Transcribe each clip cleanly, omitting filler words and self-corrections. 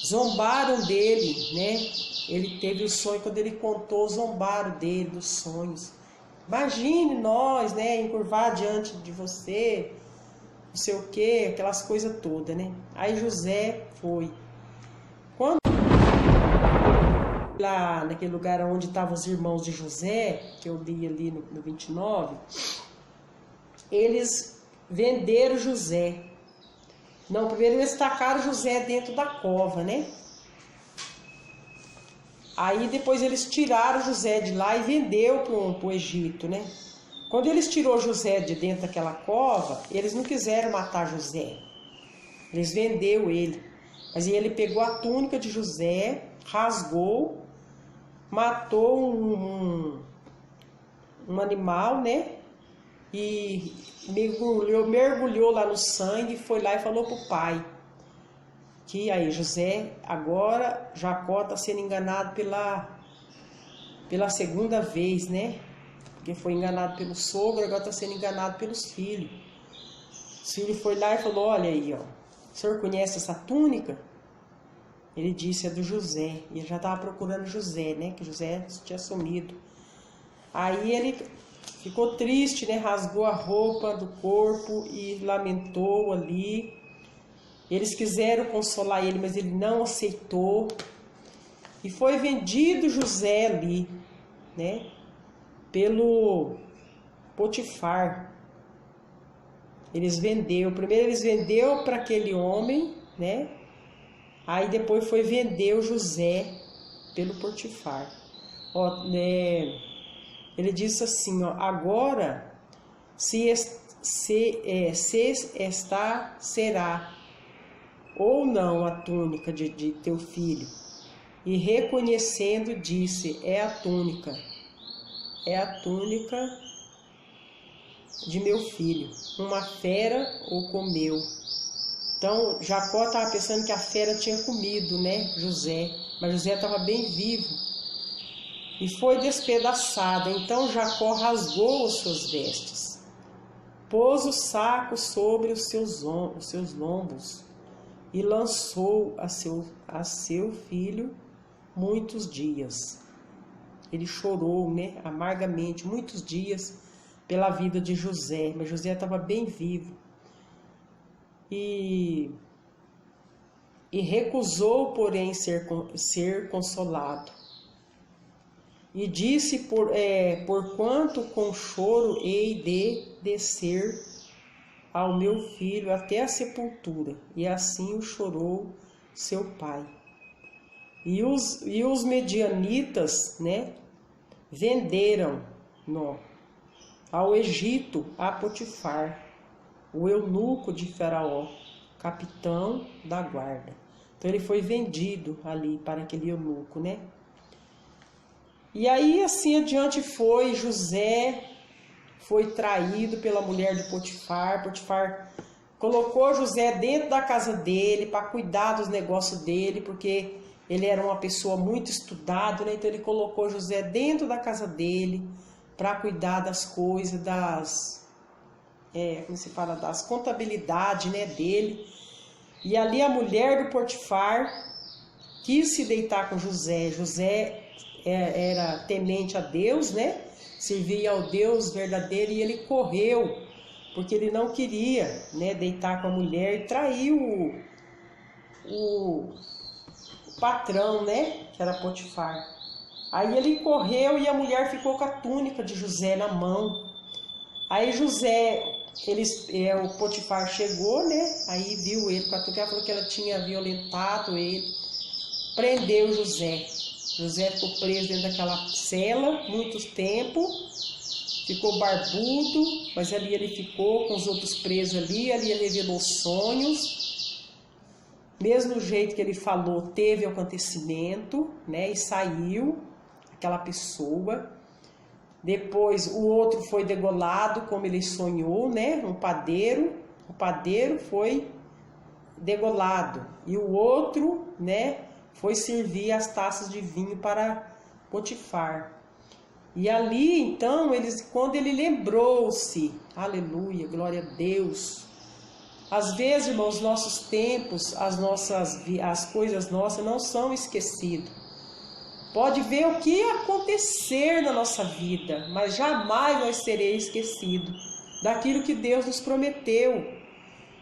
zombaram dele, né? Ele teve o sonho, quando ele contou, zombaram dele, dos sonhos. Imagine nós, né, encurvar diante de você, não sei o que, aquelas coisas todas, né? Aí José foi. Quando lá naquele lugar onde estavam os irmãos de José, que eu li ali no 29, eles venderam José. Não, primeiro eles tacaram José dentro da cova, né? Aí depois eles tiraram José de lá e vendeu para o Egito, né? Quando eles tirou José de dentro daquela cova, eles não quiseram matar José. Eles vendeu ele. Mas ele pegou a túnica de José, rasgou, matou um animal, né? E mergulhou lá no sangue, foi lá e falou para o pai que aí José, agora Jacó está sendo enganado pela segunda vez, né? Porque foi enganado pelo sogro, agora está sendo enganado pelos filhos. O filho foi lá e falou, olha aí, ó, o senhor conhece essa túnica? Ele disse, é do José. E ele já estava procurando José, né? Que José tinha sumido. Aí ele ficou triste, né? Rasgou a roupa do corpo e lamentou ali. Eles quiseram consolar ele, mas ele não aceitou. E foi vendido José ali, né? Pelo Potifar. Primeiro eles vendeu para aquele homem, né? Aí depois foi vender o José pelo Potifar. Ó, né? Ele disse assim, ó, agora se esta será ou não a túnica de teu filho. E reconhecendo disse, é a túnica de meu filho, uma fera o comeu. Então Jacó estava pensando que a fera tinha comido, né, José, mas José estava bem vivo e foi despedaçado. Então Jacó rasgou as suas vestes, pôs o saco sobre os seus lombos e lançou a seu filho muitos dias. Ele chorou, né, amargamente, muitos dias pela vida de José, mas José estava bem vivo. E recusou, porém, ser consolado. E disse, porquanto com choro hei de descer ao meu filho até a sepultura. E assim o chorou seu pai. E os medianitas, né, venderam-no ao Egito a Potifar, o eunuco de Faraó, capitão da guarda. Então ele foi vendido ali para aquele eunuco, né? E aí assim adiante foi, José foi traído pela mulher de Potifar. Potifar colocou José dentro da casa dele para cuidar dos negócios dele, porque ele era uma pessoa muito estudada, né? Então ele colocou José dentro da casa dele para cuidar das coisas, como se fala, das contabilidades, né, dele. E ali a mulher do Potifar quis se deitar com José. José era temente a Deus, né? Servia ao Deus verdadeiro, e ele correu, porque ele não queria, né, deitar com a mulher, e traiu o patrão, né, que era Potifar. Aí ele correu e a mulher ficou com a túnica de José na mão. Aí o Potifar chegou, né? Aí viu ele com a túnica, falou que ela tinha violentado ele, prendeu José. José ficou preso dentro daquela cela muito tempo, ficou barbudo, mas ali ele ficou com os outros presos ali ele revelou sonhos. Mesmo jeito que ele falou, teve acontecimento, né? E saiu aquela pessoa. Depois o outro foi degolado, como ele sonhou, né? O padeiro foi degolado. E o outro, né, foi servir as taças de vinho para Potifar. E ali, então, quando ele lembrou-se, aleluia, glória a Deus, Às vezes, irmãos, nossos tempos, as coisas nossas não são esquecidas. Pode ver o que acontecer na nossa vida, mas jamais nós seremos esquecidos daquilo que Deus nos prometeu.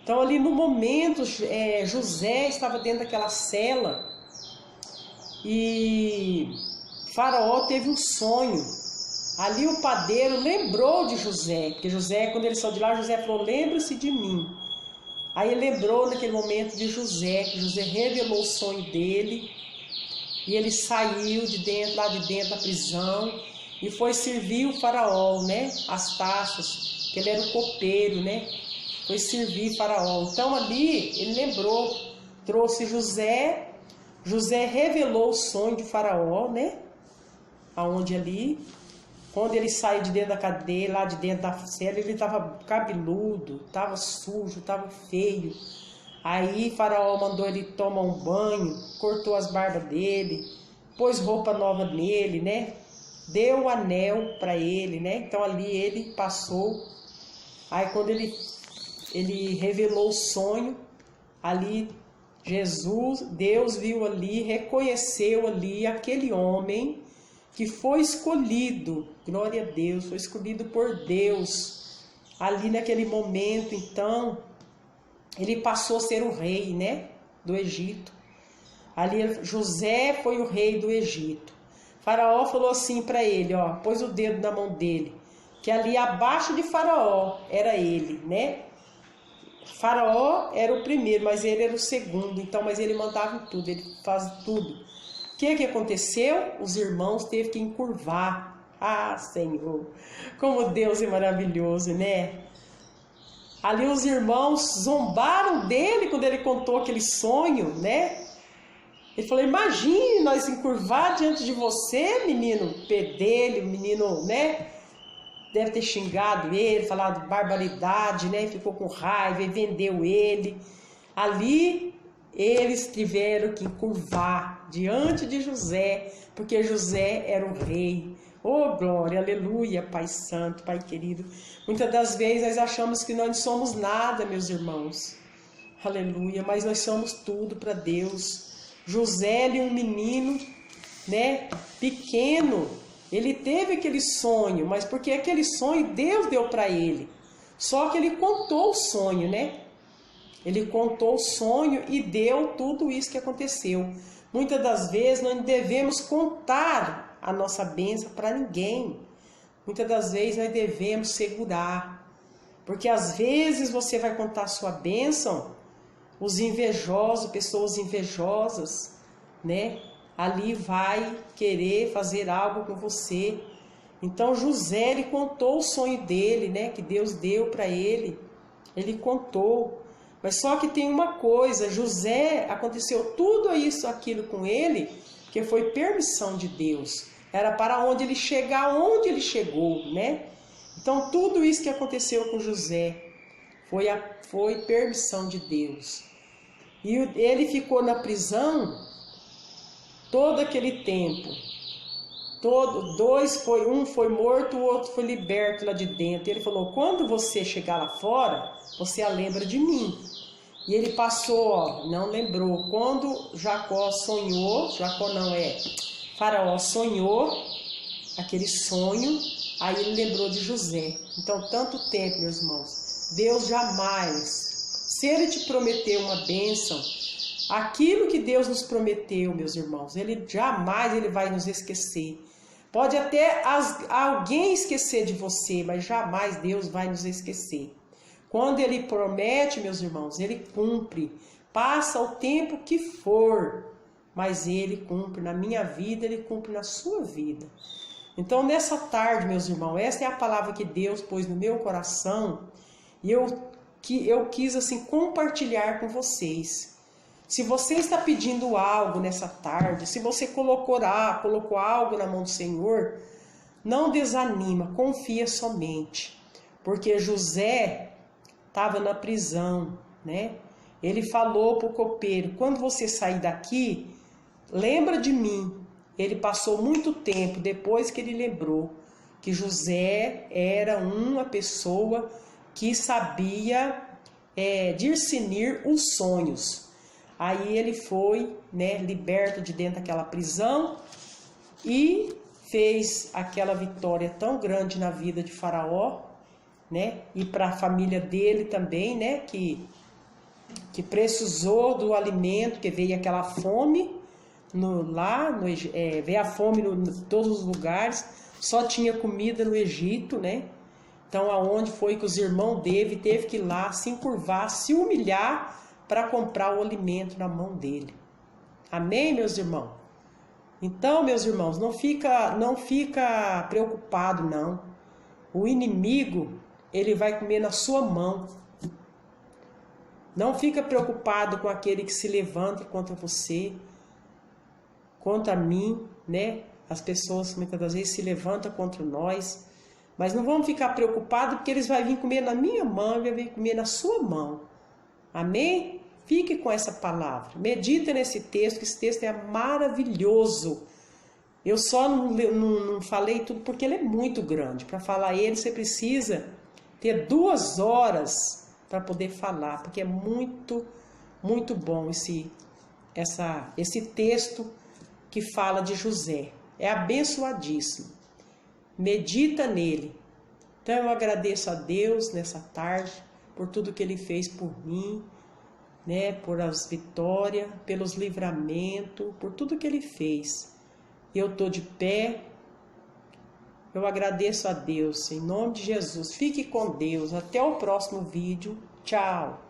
Então ali no momento, José estava dentro daquela cela e Faraó teve um sonho. Ali o padeiro lembrou de José, porque José, quando ele saiu de lá, José falou, lembre-se de mim. Aí ele lembrou naquele momento de José, que José revelou o sonho dele, e ele saiu lá de dentro da prisão, e foi servir o Faraó, né? As taças, que ele era o copeiro, né? Foi servir Faraó. Então ali ele lembrou, trouxe José, José revelou o sonho de Faraó, né? Aonde ali, quando ele saiu de dentro da cadeia, lá de dentro da cela, ele estava cabeludo, estava sujo, estava feio. Aí Faraó mandou ele tomar um banho, cortou as barbas dele, pôs roupa nova nele, né? Deu o anel para ele, né? Então ali ele passou. Aí quando ele revelou o sonho, ali Deus viu ali, reconheceu ali aquele homem que foi escolhido, glória a Deus, foi escolhido por Deus. Ali naquele momento, então, ele passou a ser o rei, né, do Egito. Ali José foi o rei do Egito. Faraó falou assim para ele, ó, pôs o dedo na mão dele, que ali abaixo de Faraó era ele, né? Faraó era o primeiro, mas ele era o segundo, então, mas ele mandava em tudo, ele faz tudo. O que aconteceu? Os irmãos teve que encurvar. Ah, Senhor, como Deus é maravilhoso, né? Ali os irmãos zombaram dele quando ele contou aquele sonho, né? Ele falou, imagine nós encurvar diante de você, menino pedelho, menino, né? Deve ter xingado ele, falado barbaridade, né? Ficou com raiva e vendeu ele. Ali eles tiveram que encurvar diante de José, porque José era o rei. Oh, glória, aleluia, Pai Santo, Pai querido. Muitas das vezes nós achamos que nós não somos nada, meus irmãos. Aleluia, mas nós somos tudo para Deus. José, ele é um menino, né, pequeno. Ele teve aquele sonho, mas porque aquele sonho Deus deu para ele. Só que ele contou o sonho, né? Ele contou o sonho e deu tudo isso que aconteceu. Muitas das vezes nós não devemos contar a nossa bênção para ninguém. Muitas das vezes nós devemos segurar. Porque às vezes você vai contar a sua bênção, os invejosos, pessoas invejosas, né? Ali vai querer fazer algo com você. Então José, ele contou o sonho dele, né? Que Deus deu para ele. Ele contou. Mas só que tem uma coisa, José, aconteceu tudo isso, aquilo com ele, que foi permissão de Deus. Era para onde ele chegar, onde ele chegou, né? Então tudo isso que aconteceu com José foi permissão de Deus. E ele ficou na prisão todo aquele tempo. Um foi morto, o outro foi liberto lá de dentro. Ele falou, quando você chegar lá fora, você lembra de mim. E ele passou, ó, não lembrou. Quando Faraó sonhou aquele sonho, aí ele lembrou de José. Então, tanto tempo, meus irmãos, Deus jamais, se ele te prometeu uma bênção, aquilo que Deus nos prometeu, meus irmãos, ele vai nos esquecer. Pode até alguém esquecer de você, mas jamais Deus vai nos esquecer. Quando ele promete, meus irmãos, ele cumpre. Passa o tempo que for, mas ele cumpre na minha vida, ele cumpre na sua vida. Então, nessa tarde, meus irmãos, essa é a palavra que Deus pôs no meu coração e eu quis assim compartilhar com vocês. Se você está pedindo algo nessa tarde, se você colocou algo na mão do Senhor, não desanima, confia somente. Porque José estava na prisão, né? Ele falou para o copeiro, quando você sair daqui, lembra de mim. Ele passou muito tempo depois que ele lembrou que José era uma pessoa que sabia discernir os sonhos. Aí ele foi, né, liberto de dentro daquela prisão e fez aquela vitória tão grande na vida de Faraó, né, e para a família dele também, né, que precisou do alimento, que veio aquela fome veio a fome em todos os lugares, só tinha comida no Egito, né? Então, aonde foi que os irmãos teve que ir lá se encurvar, se humilhar para comprar o alimento na mão dele. Amém, meus irmãos? Então, meus irmãos, não fica preocupado, não. O inimigo, ele vai comer na sua mão. Não fica preocupado com aquele que se levanta contra você, contra mim, né? As pessoas muitas das vezes se levantam contra nós, mas não vamos ficar preocupados porque eles vão vir comer na minha mão, vai vir comer na sua mão. Amém? Fique com essa palavra. Medita nesse texto, que esse texto é maravilhoso. Eu só não falei tudo porque ele é muito grande. Para falar ele, você precisa ter 2 horas para poder falar, porque é muito, muito bom esse texto que fala de José. É abençoadíssimo. Medita nele. Então eu agradeço a Deus nessa tarde por tudo que ele fez por mim, né, por as vitórias, pelos livramentos, por tudo que ele fez. Eu estou de pé. Eu agradeço a Deus, em nome de Jesus. Fique com Deus. Até o próximo vídeo. Tchau.